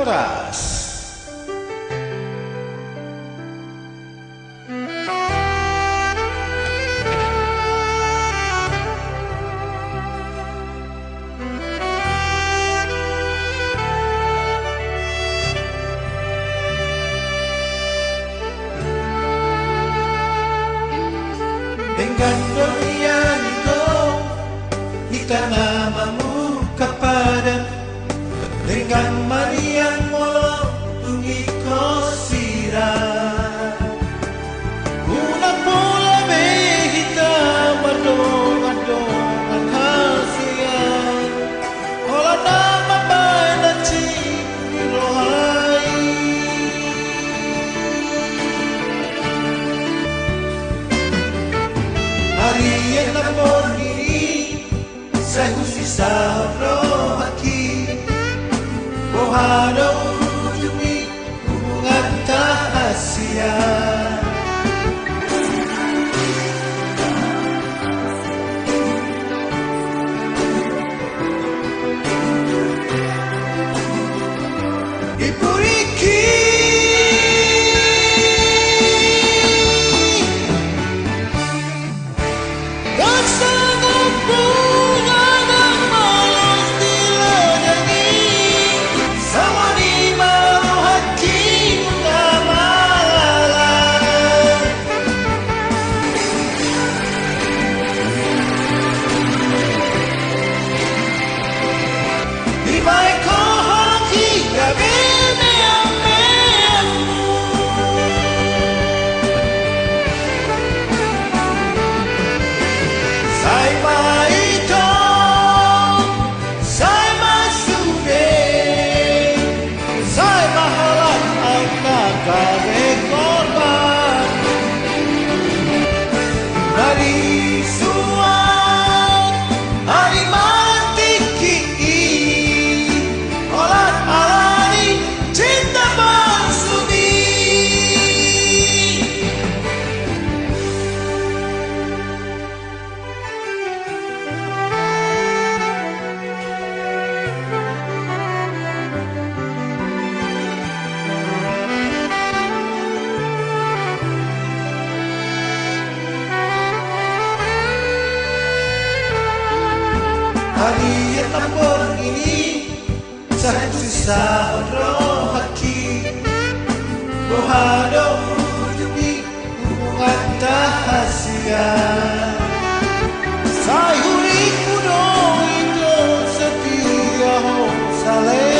Koras. Dengan dorian itu kita namamu kepada dengan Marian molo tungi kosira una pola behita madongan hasian ola nama banaci rohai Marian lapor diri saya sisa rohaki Bohado ujungi hubungan rahasia Ipuriki Hari yang lapor ini satu sisa rohaki Bohado ujungi hubungan rahasia Saya huri kudo itu setia ho saleh